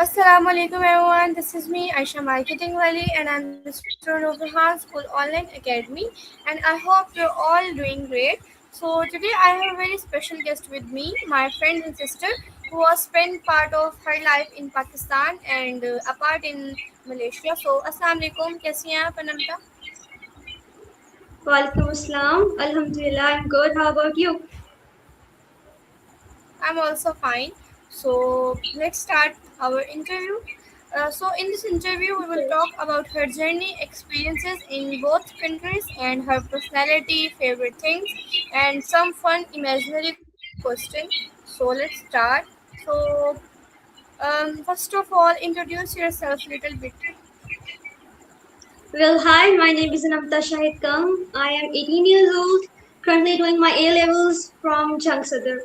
Assalamu alaikum everyone. This is me, Aisha Marketing Wali, and I'm the student of Rehan School Online Academy. And I hope you're all doing great. So today I have a very special guest with me, my friend and sister, who has spent part of her life in Pakistan and a part in Malaysia. So Assalamu alaikum. कैसी हैं आप अनंता? Walaikum Assalam. Alhamdulillah, I'm good. How about you? I'm also fine. So let's start our interview. In this interview, we will Okay. talk about her journey, experiences in both countries, and her personality, favorite things, and some fun imaginary question. So let's start. So first of all, introduce yourself a little bit. Well, hi, my name is Anamta Shahid Kang. I am 18 years old, currently doing my A levels from Jangsadar.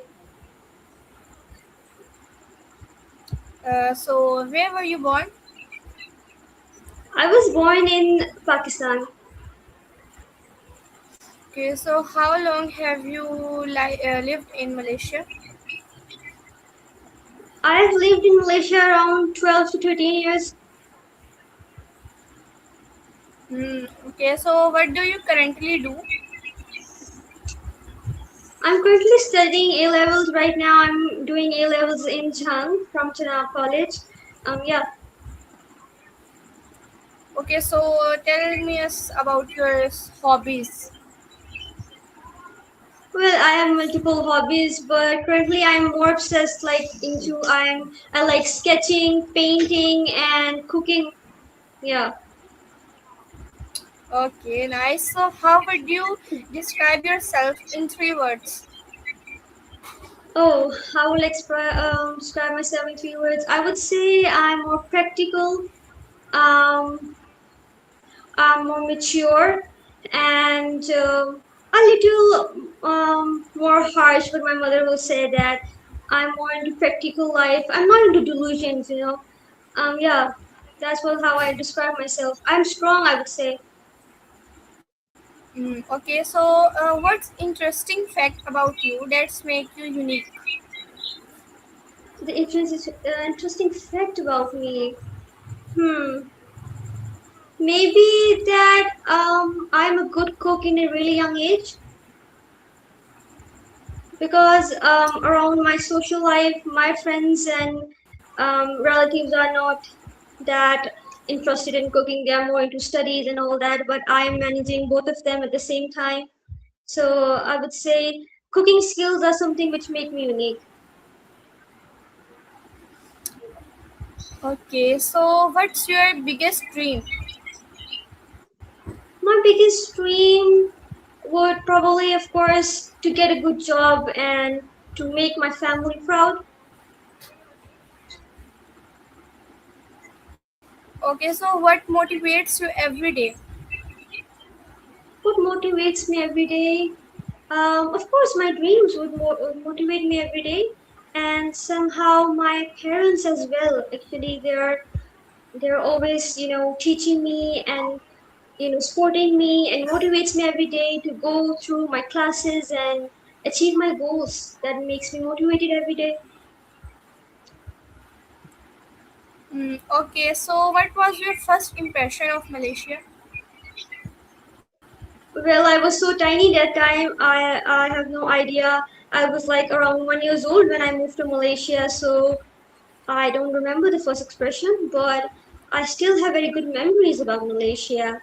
So where were you born? I was born in Pakistan. Okay, so how long have you lived in Malaysia? I have lived in Malaysia around 12 to 13 years. Okay, so what do you currently do? I'm currently studying A levels right now. I'm doing A levels in Chang from Chenab College. Yeah. Okay, so tell me us about your hobbies. Well, I have multiple hobbies, but currently I'm more obsessed I like sketching, painting and cooking. Yeah. Okay, nice. So how would you describe yourself in 3 words? Oh, how will I describe myself in 3 words? I would say I'm more practical, um, I'm more mature, and a little more harsh. But my mother will say that I'm more into practical life. I'm not into delusions. Yeah, that's how I describe myself. I'm strong, I would say. Okay, so what's interesting fact about you that's make you unique? The interesting fact about me. Hmm. Maybe that I'm a good cook in a really young age because around my social life, my friends and relatives are not that interested in cooking. They are more into studies and all that, but I'm managing both of them at the same time. So I would say cooking skills are something which make me unique. Okay, so what's your biggest dream? My biggest dream would probably, of course, to get a good job and to make my family proud. Okay, so what motivates you every day? What motivates me every day? Of course, my dreams would motivate me every day, and somehow my parents as well. Actually, they're always teaching me and supporting me and motivates me every day to go through my classes and achieve my goals. That makes me motivated every day. Okay, so what was your first impression of Malaysia? Well, I was so tiny that time. I have no idea. I was like around 1 years old when I moved to Malaysia, so I don't remember the first expression, but I still have very good memories about Malaysia.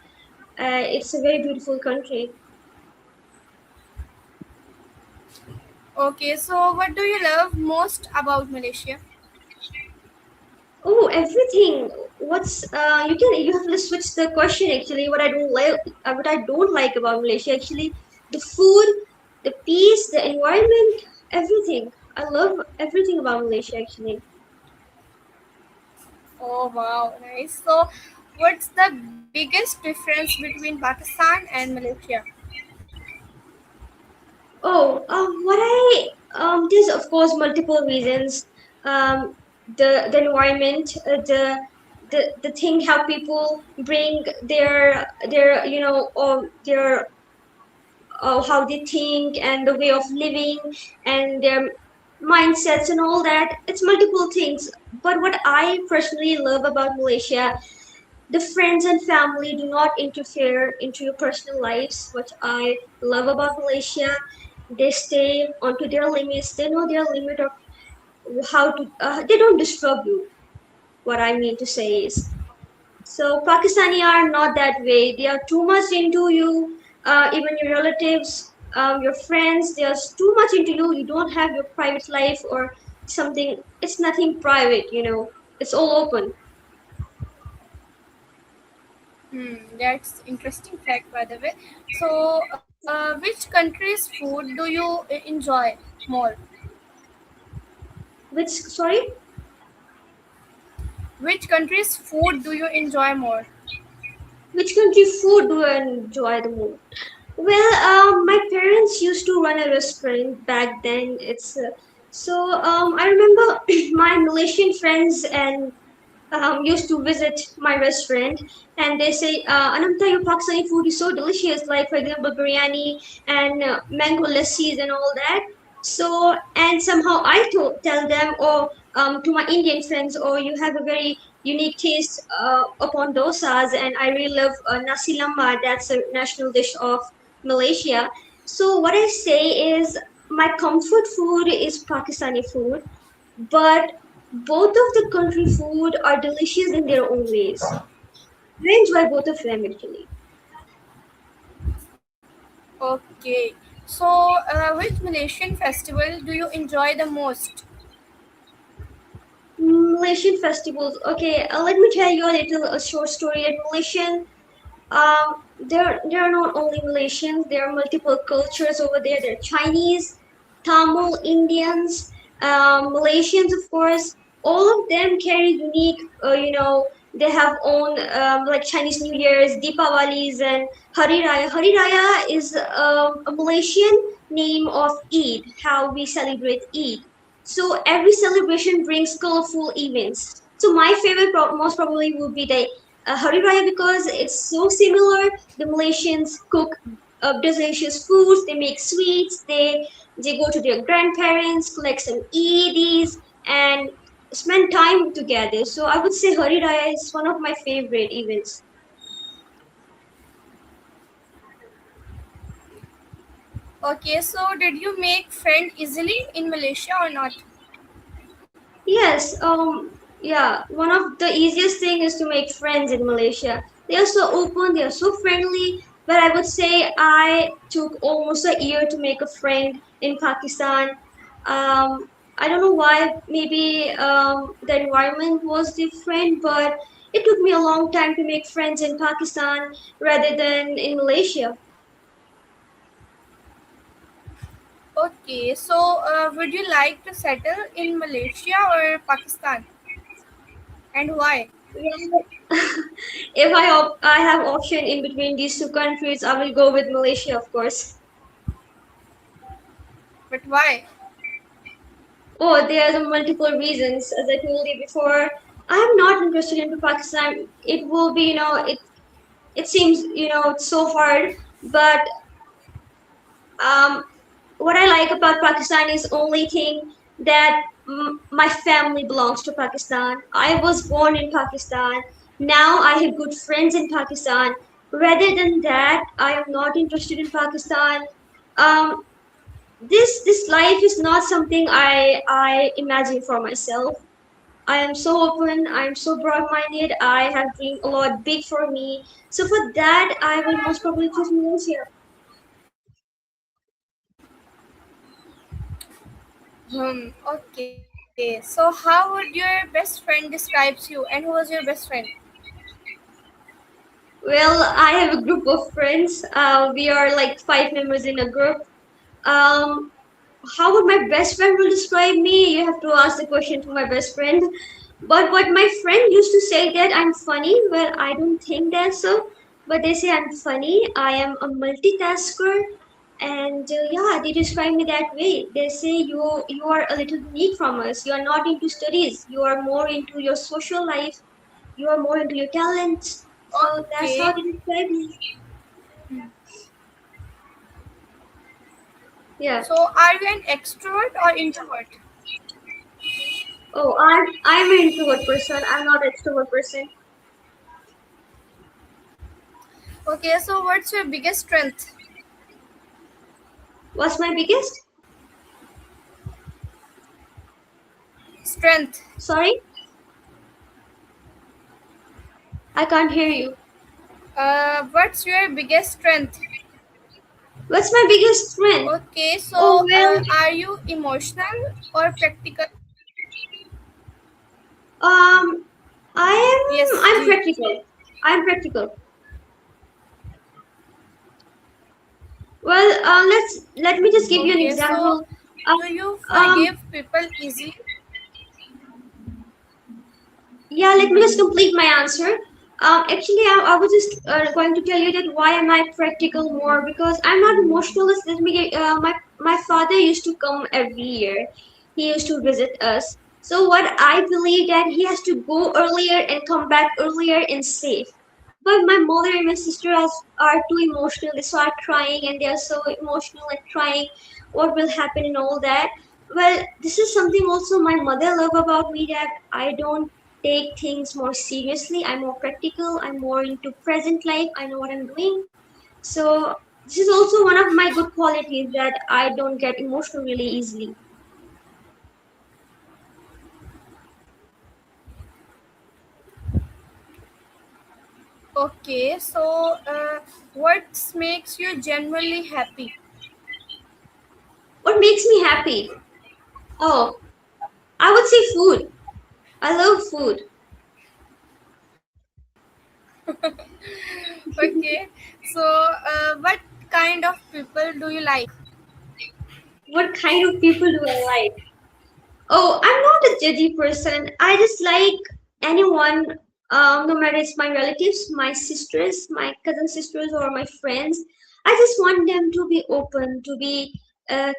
It's a very beautiful country. Okay, so what do you love most about Malaysia? Oh, everything. You have to switch the question actually. What I don't like about Malaysia actually, the food, the peace, the environment, everything. I love everything about Malaysia actually. Oh wow, nice. So what's the biggest difference between Pakistan and Malaysia? Oh, what I there's of course multiple reasons. Um, the environment, the thing how people bring their how they think and the way of living and their mindsets and all that. It's multiple things. But what I personally love about Malaysia, the friends and family do not interfere into your personal lives. What I love about Malaysia, they stay onto their limits. They know their limit of how to. They don't disturb you. What I mean to say is, so Pakistani are not that way. They are too much into you. Even your relatives, your friends, they are too much into you. You don't have your private life or something. It's nothing private. It's all open. That's interesting fact, by the way. So, which country's food do you enjoy more? Which, sorry, Which country's food do you enjoy more? which country food do I enjoy the most? Well, my parents used to run a restaurant back then. I remember my Malaysian friends and used to visit my restaurant, and they say, Anamta, your Pakistani food is so delicious, like, for example, biryani and mango lassis and all that. So, and somehow tell them, or to my Indian friends, or you have a very unique taste upon dosas, and I really love nasi lemak. That's a national dish of Malaysia. So, what I say is, my comfort food is Pakistani food, but both of the country food are delicious in their own ways. I enjoy both of them actually. Okay. So, which Malaysian festival do you enjoy the most? Malaysian festivals. Okay, let me tell you a short story. In Malaysian, there are not only Malaysians. There are multiple cultures over there. There are Chinese, Tamil, Indians, Malaysians, of course. All of them carry unique, they have own like Chinese New Year's, Deepawalis, and Hari Raya. Hari Raya is a Malaysian name of Eid, how we celebrate Eid. So every celebration brings colorful events. So my favorite, most probably, would be the Hari Raya, because it's so similar. The Malaysians cook delicious foods. They make sweets. They go to their grandparents, collect some EEDs, and spend time together. So I would say Hari Raya is one of my favorite events. Okay, so did you make friend easily in Malaysia or not? Yes, yeah, one of the easiest thing is to make friends in Malaysia. They are so open, they are so friendly. But I would say I took almost a year to make a friend in Pakistan. I don't know why. Maybe the environment was different, but it took me a long time to make friends in Pakistan rather than in Malaysia. Okay, so would you like to settle in Malaysia or Pakistan, and why? Well, if I have option in between these two countries, I will go with Malaysia, of course. But why? Oh, there are multiple reasons. As I told you before, I am not interested into Pakistan. It will be, it seems, it's so hard. But um, what I like about Pakistan is only thing that my family belongs to Pakistan. I was born in Pakistan. Now I have good friends in Pakistan. Rather than that, I am not interested in Pakistan. Um, this life is not something I imagine for myself. I am so open. I am so broad-minded. I have dreamed a lot big for me. So for that, I will most probably choose Malaysia. Okay. So how would your best friend describes you, and who was your best friend? Well, I have a group of friends. We are like 5 members in a group. Um, how would my best friend will describe me? You have to ask the question to my best friend. But what my friend used to say that I'm funny. Well, I don't think that's so. But they say I'm funny. I am a multitasker, and yeah, they describe me that way. They say you are a little unique from us. You are not into studies. You are more into your social life. You are more into your talents. So that's how Okay. they describe me. Yeah. So are you an extrovert or introvert? Oh, I'm an introvert person. I'm not an extrovert person. Okay, so what's your biggest strength? What's my biggest? Strength. Sorry, I can't hear you. What's your biggest strength? What's my biggest strength? Okay, Oh so well, are you emotional or practical? um, Yes, I'm G. practical. I'm practical. Well, let me just give you an Okay, so example. Um, do you um, forgive people easy? yeah, let me just complete my answer. Actually, I was just going to tell you that why am I practical more? Because I'm not emotionalist. My father used to come every year. He used to visit us. So what I believe that he has to go earlier and come back earlier and safe. But my mother and my sister are too emotional. They start crying and they are so emotional and crying. What will happen and all that. Well, this is something also my mother love about me that I don't take things more seriously. I'm more practical. I'm more into present life. I know what I'm doing. So this is also one of my good qualities that I don't get emotional really easily. Okay, so what makes you genuinely happy? What makes me happy? Oh, I would say food. I love food. Okay, so what kind of people do you like? What kind of people do I like? Oh, I'm not a judgy person. I just like anyone, no matter it's my relatives, my sisters, my cousin sisters, or my friends. I just want them to be open, to be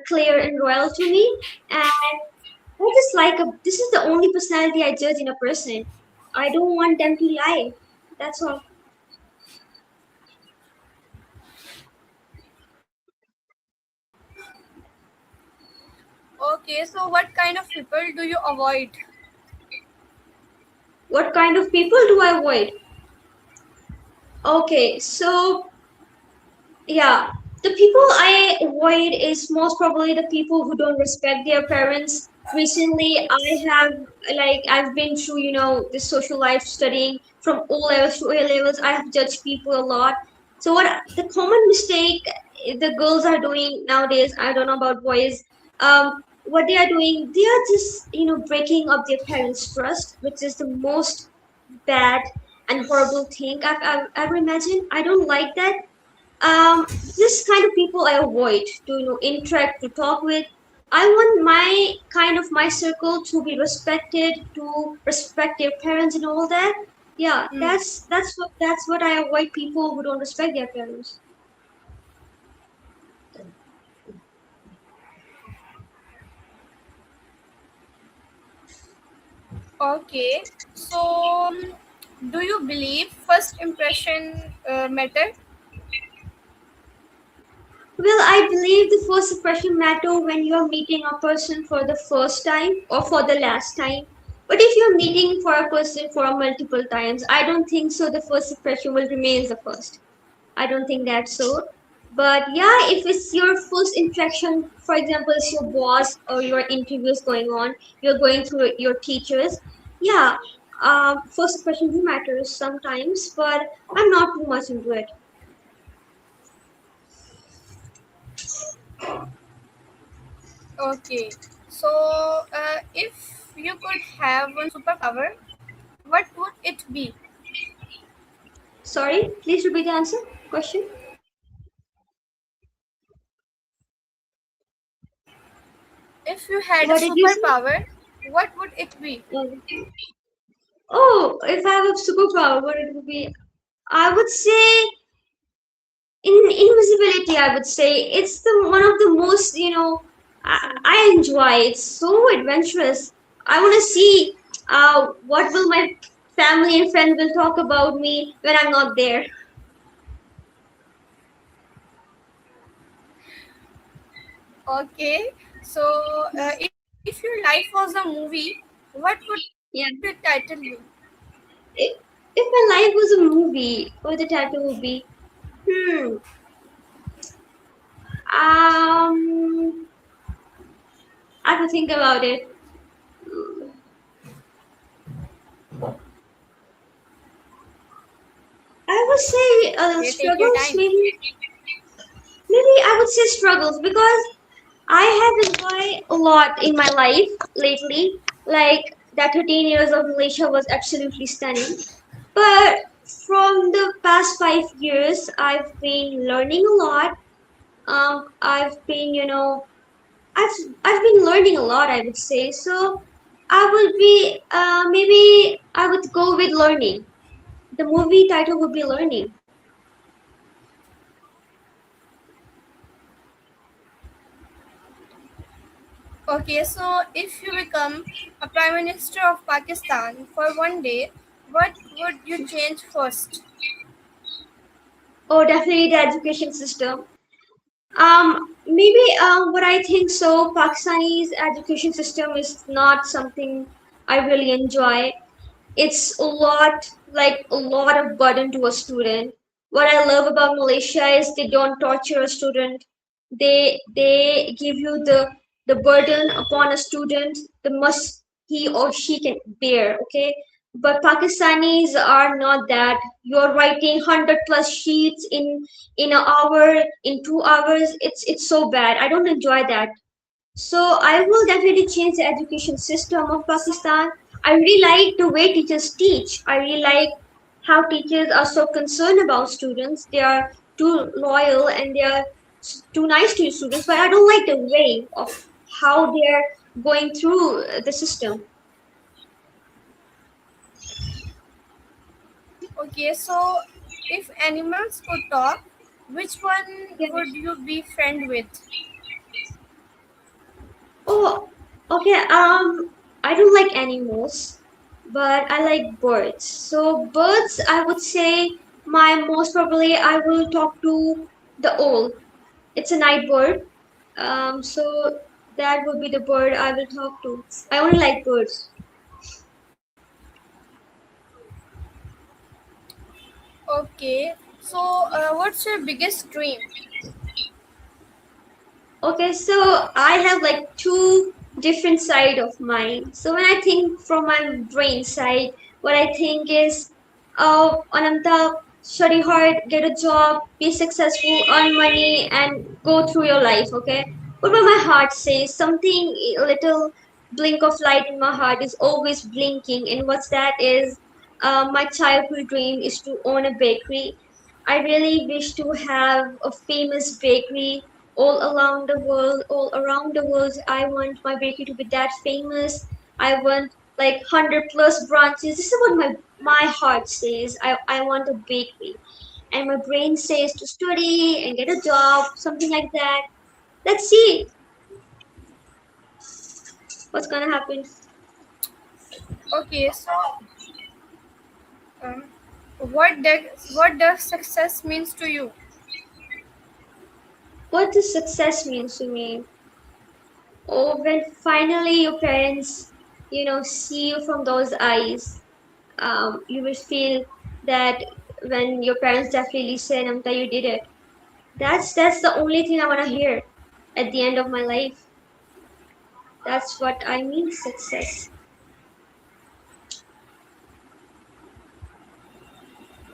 clear and loyal to me. And I just like this is the only personality I judge in a person. I don't want them to lie. That's all. Okay, so what kind of people do you avoid? What kind of people do I avoid? Okay, so yeah, the people I avoid is most probably the people who don't respect their parents. Recently, I've been through, the social life studying from O levels to A levels. I have judged people a lot. So what the common mistake the girls are doing nowadays, I don't know about boys, what they are doing, they are just, breaking up their parents' trust, which is the most bad and horrible thing I've ever imagined. I don't like that. This kind of people I avoid to interact, to talk with. I want my circle to be respected, to respect their parents and all that. Yeah, Hmm. that's what I avoid, people who don't respect their parents. Okay, so do you believe first impression matter? Well, I believe the first impression matter when you're meeting a person for the first time or for the last time. But if you're meeting for a person for multiple times, I don't think so. The first impression will remain the first. I don't think that's so. But yeah, if it's your first interaction, for example, it's your boss or your interviews going on, you're going through your teachers, yeah, first impression do matters sometimes, but I'm not too much into it. Okay, so if you could have one superpower, what would it be? Sorry, please repeat the answer question. If you had a What did you say? superpower, what would it be? Um, Oh, if I have a superpower, what it would be? I would say invisibility. I would say it's the one of the most I enjoy. It's so adventurous. I want to see what will my family and friends will talk about me when I'm not there. Okay, so if your life was a movie, What would it Yeah. title you? If, if my life was a movie, what the title would be? Hmm. Um, I have to think about it. I would say Okay, take your struggles, time. maybe I would say struggles because I have enjoyed a lot in my life lately. Like that 13 years of Malaysia was absolutely stunning. But from the past 5 years, I've been learning a lot. I've been, I've I've been learning a lot, I would say. So I would be maybe I would go with learning. The movie title would be Learning. Okay, so if you become a Prime Minister of Pakistan for one day, what would you change first? Oh, definitely the education system. Maybe what I think so, Pakistani's education system is not something I really enjoy. It's a lot of burden to a student. What I love about Malaysia is they don't torture a student. They give you the burden upon a student, the must he or she can bear, okay? But Pakistanis are not that. You're writing 100 plus sheets in an hour, in 2 hours. It's so bad. I don't enjoy that. So I will definitely change the education system of Pakistan. I really like the way teachers teach. I really like how teachers are so concerned about students. They are too loyal and they are too nice to students, but I don't like the way of how they're going through the system. Okay, so if animals could talk, which one Yeah. would you be friend with? Oh, okay. I don't like animals, but I like birds. So birds, I would say my most probably I will talk to the owl. It's a night bird. So that would be the bird I will talk to. I only like birds. Okay, so what's your biggest dream? Okay, so I have like two different side of mine. So when I think from my brain side, what I think is, oh, Ananta, study hard, get a job, be successful, earn money, and go through your life. Okay. But what my heart says, something a little blink of light in my heart is always blinking, and what's that is, my childhood dream is to own a bakery. I really wish to have a famous bakery all around the world. I want my bakery to be that famous. I want like 100 plus branches. This is what my heart says. I want a bakery. And my brain says to study and get a job, something like that. Let's see what's gonna happen. Okay, so um, what does success means to you? What does success means to me? Oh, when finally your parents, see you from those eyes, you will feel that when your parents definitely say, Namta, you did it. That's the only thing I want to hear at the end of my life. That's what I mean success.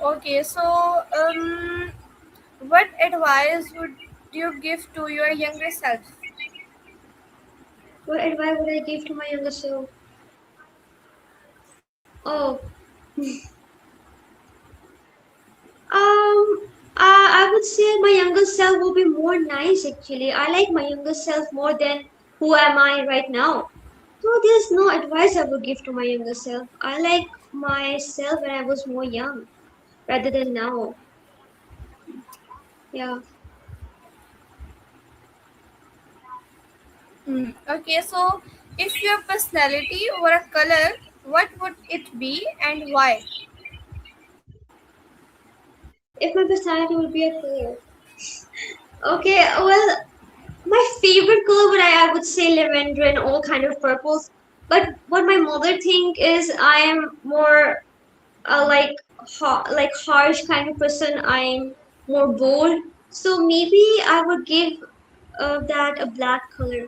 Okay, so what advice would you give to your younger self? What advice would I give to my younger self? Oh, I would say my younger self will be more nice actually. I like my younger self more than who am I right now. So there's no advice I would give to my younger self. I like myself when I was more young rather than now. Yeah. Okay, so if your personality were a color, what would it be and why? If my personality would be a color. Okay, well, my favorite color would I would say lavender and all kind of purples. But what my mother think is I am more like like harsh kind of person. I'm more bold. So maybe I would give that a black color.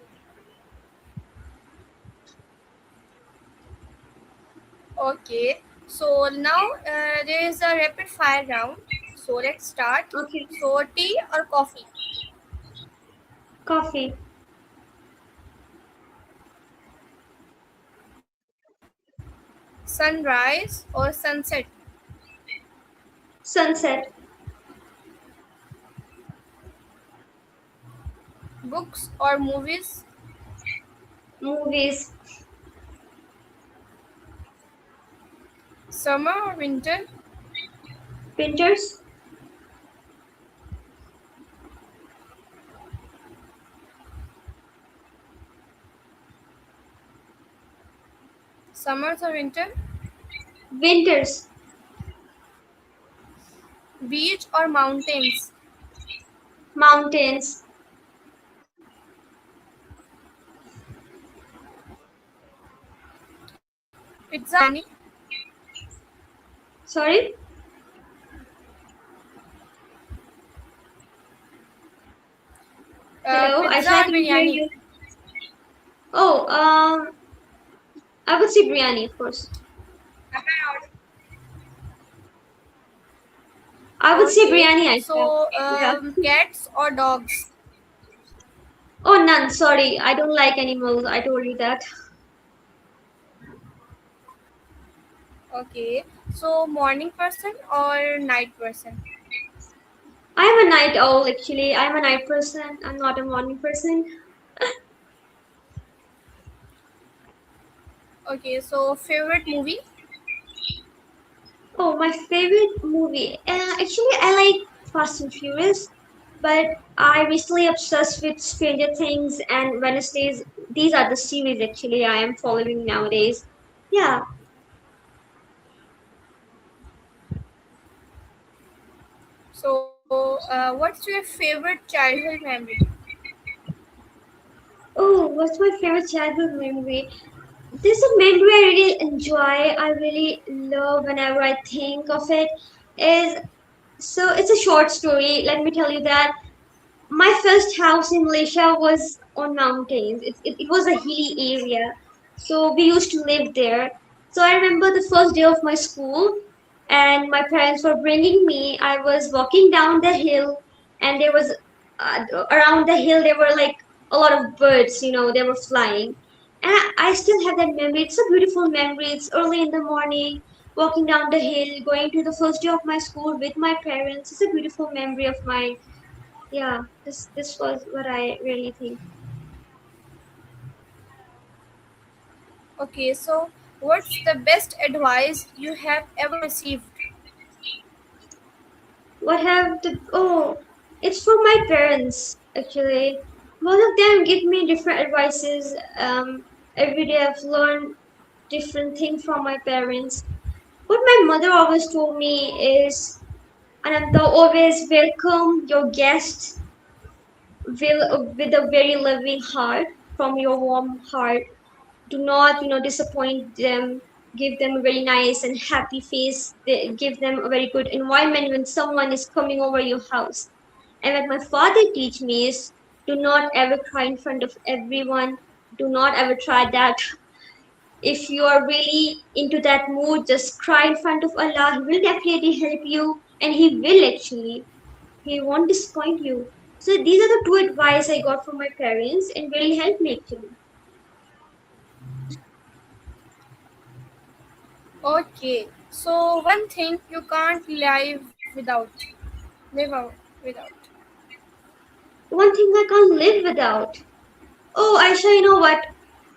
Okay, so now there is a rapid fire round. So let's start. Okay. So tea or coffee? Coffee. Sunrise or sunset? Sunset. Books or movies? Movies. Summer or winter? Winters. Summers or winter? Winters. Beach or mountains? Mountains. Pizza or biryani? Sorry. Hello. Pizza Aisha, I or can hear biryani? you. Oh, I would say biryani, of course. I would say Okay, biryani, Aisha. so Yeah. cats or dogs? Oh, none. Sorry, I don't like animals. I told you that. Okay, so morning person or night person? I'm a night owl, actually. I'm a night person. I'm not a morning person. Okay, so favorite movie? Oh, my favorite movie. Actually, I like Fast and Furious, but I recently obsessed with Stranger Things and Wednesdays. These are the series actually I am following nowadays. Yeah. So, what's your favorite childhood memory? Oh, what's my favorite childhood memory? This is a memory I really enjoy. I really love whenever I think of it. Is so it's a short story. Let me tell you that my first house in Malaysia was on mountains. It was a hilly area. So we used to live there. So I remember the first day of my school and my parents were bringing me. I was walking down the hill and there was around the hill there were like a lot of birds, they were flying. And I still have that memory. It's a beautiful memory. It's early in the morning, walking down the hill, going to the first day of my school with my parents. It's a beautiful memory of mine. Yeah, this was what I really think. Okay, so what's the best advice you have ever received? What have the oh, it's from my parents actually. Both of them give me different advices. Every day I've learned different things from my parents. What my mother always told me is, Ananta, always welcome your guests with a very loving heart from your warm heart. Do not disappoint them. Give them a very nice and happy face. Give them a very good environment when someone is coming over your house. And what my father teach me is, do not ever cry in front of everyone. Do not ever try that. If you are really into that mood, just cry in front of Allah. He will definitely help you, and he will actually. He won't disappoint you. So these are the two advice I got from my parents and really helped me actually. Okay, so one thing you can't live out without. One thing I can't live without. Oh, Aisha, you know what?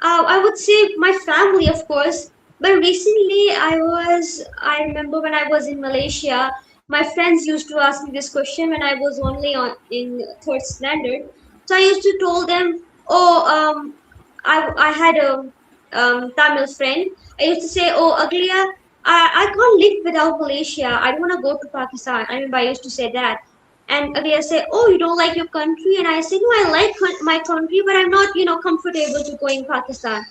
I would say my family, of course. But recently, I remember when I was in Malaysia, my friends used to ask me this question when I was only in third standard. So I used to told them, oh, I had a Tamil friend. I used to say, oh, Aglia, I can't live without Malaysia. I don't want to go to Pakistan. I remember I used to say that. And they say, "Oh, you don't like your country?" And I say, "No, I like my country, but I'm not, comfortable to go in Pakistan."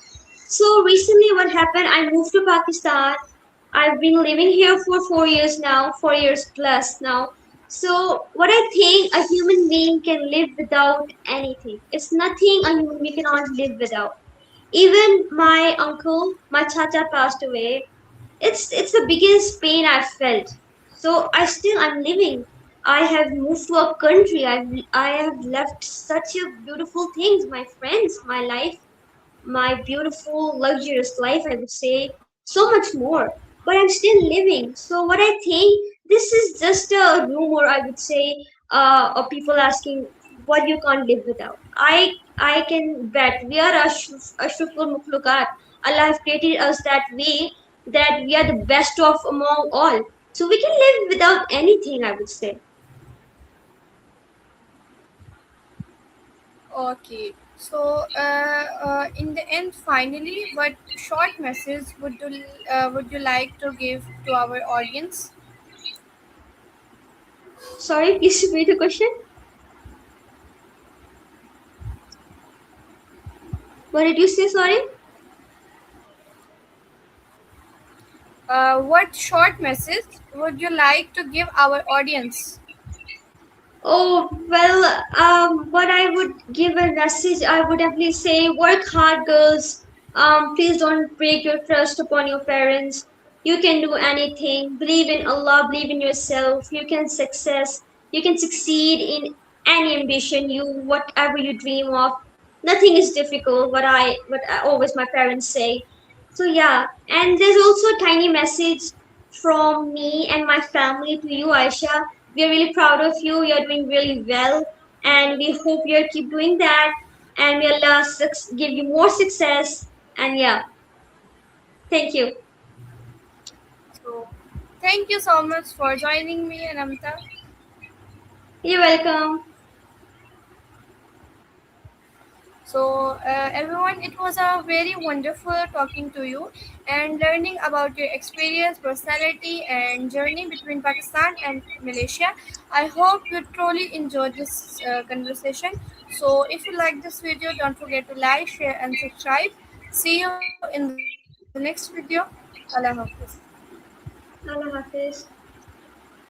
So recently, what happened? I moved to Pakistan. I've been living here for 4 years now, 4 years plus now. So what I think a human being can live without anything. It's nothing a human being cannot live without. Even my uncle, my chacha passed away. It's the biggest pain I've felt. So I'm living. I have moved to a country. I have left such a beautiful things, my friends, my life, my beautiful, luxurious life, I would say, so much more. But I'm still living. So, what I think this is just a rumor, I would say, of people asking what you can't live without. I can bet we are Ashraful Mukhlukat. Allah has created us that way that we are the best of among all. So, we can live without anything, I would say. Okay. So, in the end, finally, what short message would you like to give to our audience? Sorry, please repeat the question. What did you say? Sorry. What short message would you like to give our audience? Oh, well, what I would give a message, I would definitely say work hard, girls. Please don't break your trust upon your parents. You can do anything. Believe in Allah, believe in yourself. You can succeed in any ambition whatever you dream of. Nothing is difficult, what I always my parents say. So yeah, and there's also a tiny message from me and my family to you, Aisha. We are really proud of you. You're doing really well, and we hope you'll keep doing that. And we'll give you more success. And yeah, thank you. So, thank you so much for joining me, Anamta. You're welcome. So, everyone, it was a very wonderful talking to you and learning about your experience, personality, and journey between Pakistan and Malaysia. I hope you truly enjoyed this conversation. So, if you like this video, don't forget to like, share, and subscribe. See you in the next video. Allah Hafiz. Allah Hafiz.